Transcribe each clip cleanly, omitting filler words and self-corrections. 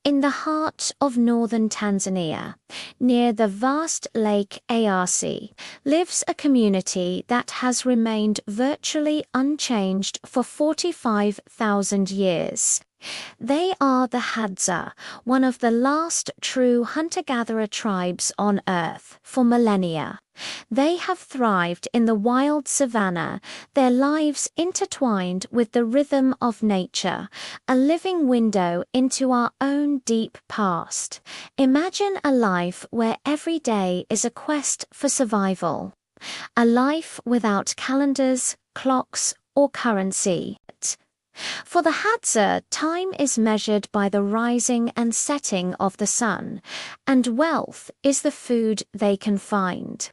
In the heart of northern Tanzania, near the vast Lake Eyasi, lives a community that has remained virtually unchanged for 45,000 years. They are the Hadza, one of the last true hunter-gatherer tribes on Earth for millennia. They have thrived in the wild savanna, their lives intertwined with the rhythm of nature, a living window into our own deep past. Imagine a life where every day is a quest for survival. A life without calendars, clocks, or currency. For the Hadza, time is measured by the rising and setting of the sun, and wealth is the food they can find.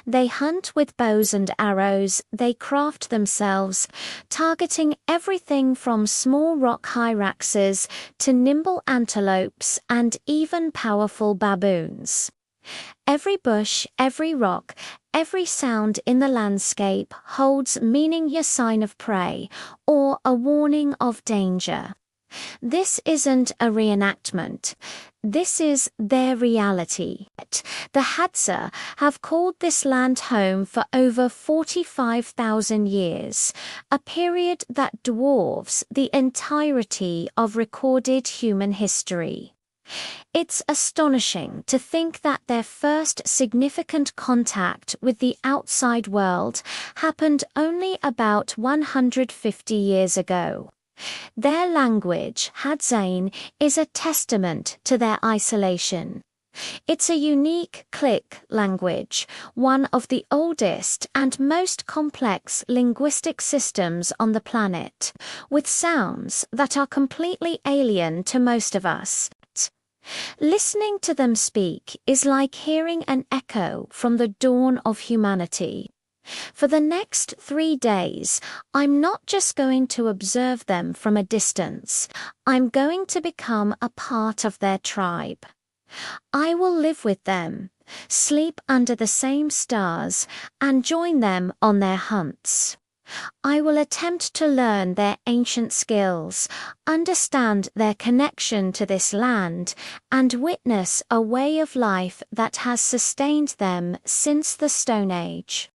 They hunt with bows and arrows they craft themselves, targeting everything from small rock hyraxes to nimble antelopes and even powerful baboons. Every bush, every rock, every sound in the landscape holds meaning, a sign of prey or a warning of danger. This isn't a reenactment. This is their reality. The Hadza have called this land home for over 45,000 years, a period that dwarfs the entirety of recorded human history. It's astonishing to think that their first significant contact with the outside world happened only about 150 years ago. Their language, HadZabé, is a testament to their isolation. It's a unique click language, one of the oldest and most complex linguistic systems on the planet, with sounds that are completely alien to most of us. Listening to them speak is like hearing an echo from the dawn of humanity. For the next 3 days, I'm not just going to observe them from a distance, I'm going to become a part of their tribe. I will live with them, sleep under the same stars, and join them on their hunts. I will attempt to learn their ancient skills, understand their connection to this land, and witness a way of life that has sustained them since the Stone Age.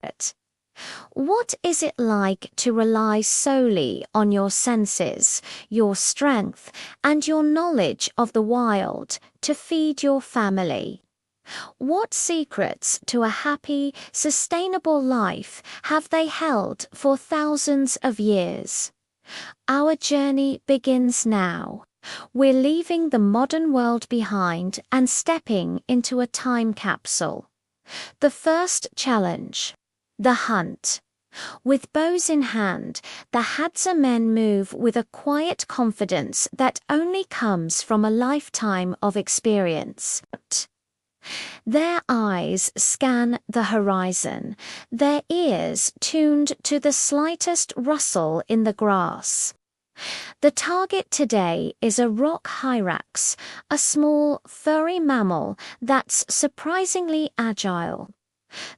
What is it like to rely solely on your senses, your strength, and your knowledge of the wild to feed your family? What secrets to a happy, sustainable life have they held for thousands of years? Our journey begins now. We're leaving the modern world behind and stepping into a time capsule. The first challenge: the hunt. With bows in hand, the Hadza men move with a quiet confidence that only comes from a lifetime of experience. Their eyes scan the horizon, their ears tuned to the slightest rustle in the grass. The target today is a rock hyrax, a small, furry mammal that's surprisingly agile.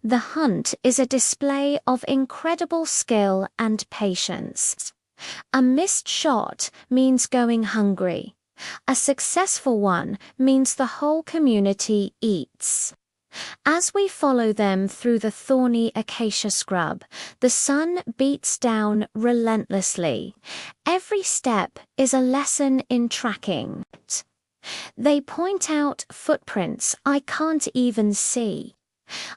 The hunt is a display of incredible skill and patience. A missed shot means going hungry. A successful one means the whole community eats. As we follow them through the thorny acacia scrub, the sun beats down relentlessly. Every step is a lesson in tracking. They point out footprints I can't even see.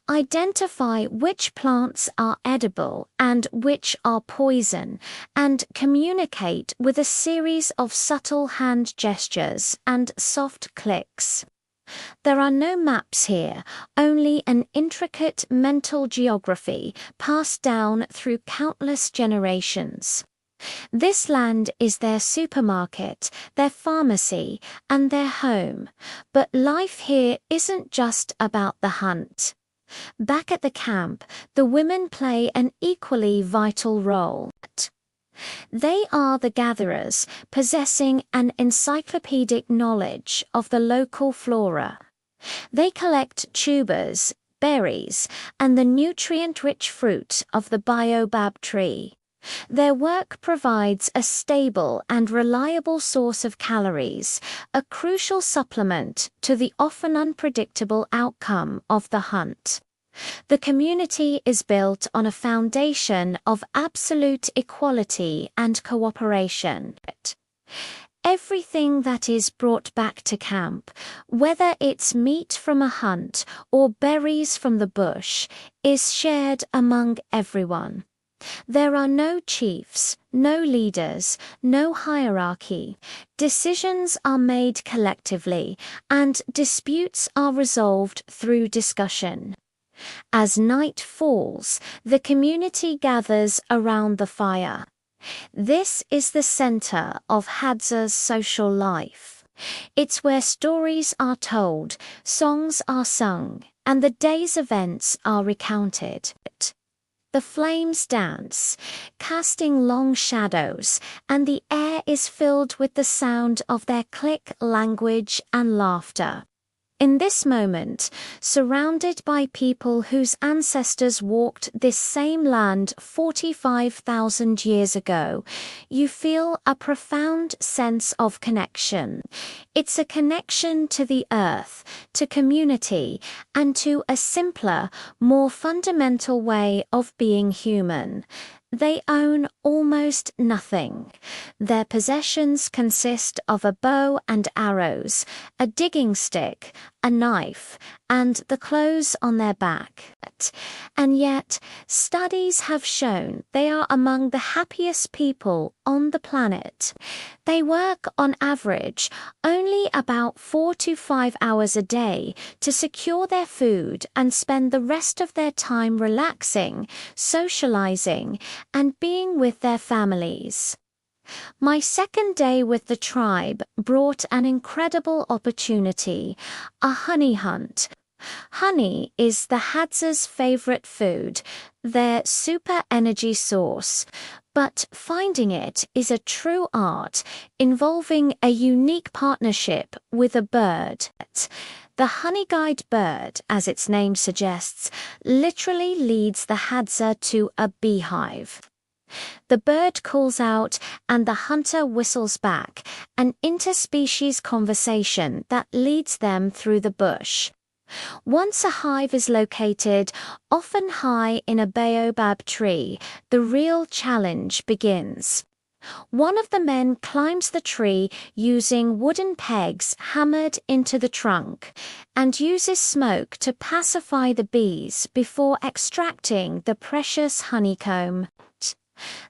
Identify which plants are edible and which are poison, and communicate with a series of subtle hand gestures and soft clicks. There are no maps here, only an intricate mental geography passed down through countless generations. This land is their supermarket, their pharmacy, and their home, but life here isn't just about the hunt. Back at the camp, the women play an equally vital role. They are the gatherers, possessing an encyclopedic knowledge of the local flora. They collect tubers, berries, and the nutrient-rich fruit of the baobab tree. Their work provides a stable and reliable source of calories, a crucial supplement to the often unpredictable outcome of the hunt. The community is built on a foundation of absolute equality and cooperation. Everything that is brought back to camp, whether it's meat from a hunt or berries from the bush, is shared among everyone. There are no chiefs, no leaders, no hierarchy. Decisions are made collectively, and disputes are resolved through discussion. As night falls, the community gathers around the fire. This is the center of HadZabé's social life. It's where stories are told, songs are sung, and the day's events are recounted. The flames dance, casting long shadows, and the air is filled with the sound of their click language and laughter. In this moment, surrounded by people whose ancestors walked this same land 45,000 years ago, you feel a profound sense of connection. It's a connection to the earth, to community, and to a simpler, more fundamental way of being human. They own almost nothing. Their possessions consist of a bow and arrows, a digging stick, a knife, and the clothes on their back. And yet, studies have shown they are among the happiest people on the planet. They work on average only about 4 to 5 hours a day to secure their food and spend the rest of their time relaxing, socializing, and being with their families. My second day with the tribe brought an incredible opportunity, a honey hunt. Honey is the HadZabé's favorite food, their super energy source, but finding it is a true art involving a unique partnership with a bird. The honey-guide bird, as its name suggests, literally leads the HadZabé to a beehive. The bird calls out and the hunter whistles back, an interspecies conversation that leads them through the bush. Once a hive is located, often high in a baobab tree, the real challenge begins. One of the men climbs the tree using wooden pegs hammered into the trunk and uses smoke to pacify the bees before extracting the precious honeycomb.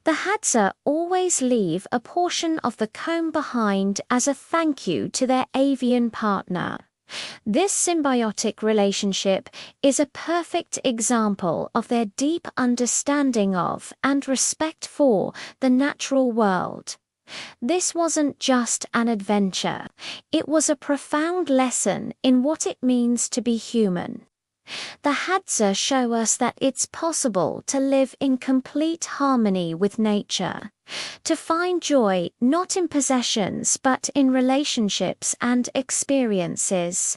The HadZabé always leave a portion of the comb behind as a thank you to their avian partner. This symbiotic relationship is a perfect example of their deep understanding of and respect for the natural world. This wasn't just an adventure, it was a profound lesson in what it means to be human. The HadZabé show us that it's possible to live in complete harmony with nature, to find joy not in possessions but in relationships and experiences.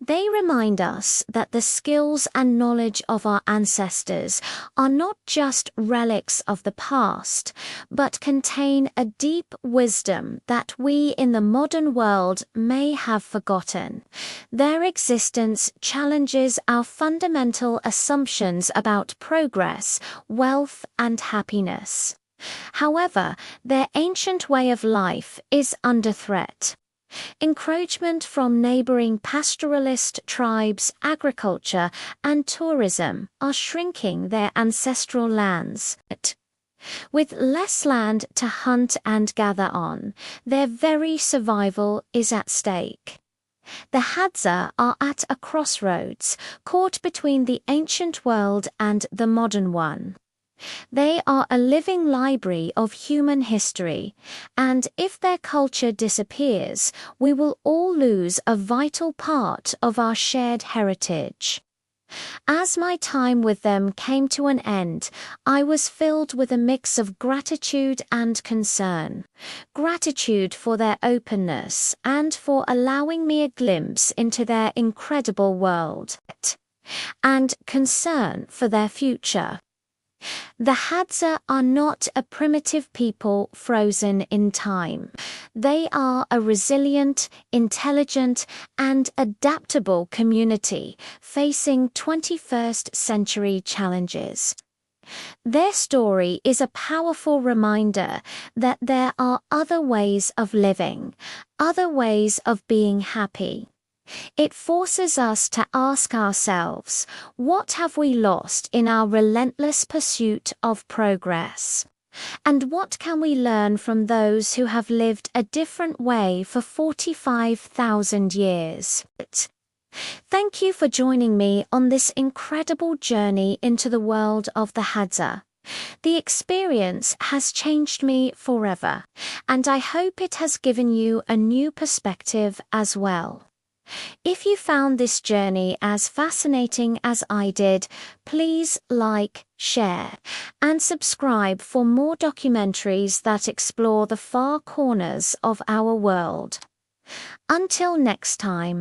They remind us that the skills and knowledge of our ancestors are not just relics of the past, but contain a deep wisdom that we in the modern world may have forgotten. Their existence challenges our fundamental assumptions about progress, wealth, and happiness. However, their ancient way of life is under threat. Encroachment from neighboring pastoralist tribes, agriculture, and tourism are shrinking their ancestral lands. With less land to hunt and gather on, their very survival is at stake. The HadZabé are at a crossroads, caught between the ancient world and the modern one. They are a living library of human history, and if their culture disappears, we will all lose a vital part of our shared heritage. As my time with them came to an end, I was filled with a mix of gratitude and concern. Gratitude for their openness and for allowing me a glimpse into their incredible world, and concern for their future. The HadZabé are not a primitive people frozen in time. They are a resilient, intelligent, and adaptable community facing 21st century challenges. Their story is a powerful reminder that there are other ways of living, other ways of being happy. It forces us to ask ourselves, what have we lost in our relentless pursuit of progress? And what can we learn from those who have lived a different way for 45,000 years? Thank you for joining me on this incredible journey into the world of the HadZabé. The experience has changed me forever, and I hope it has given you a new perspective as well. If you found this journey as fascinating as I did, please like, share, and subscribe for more documentaries that explore the far corners of our world. Until next time.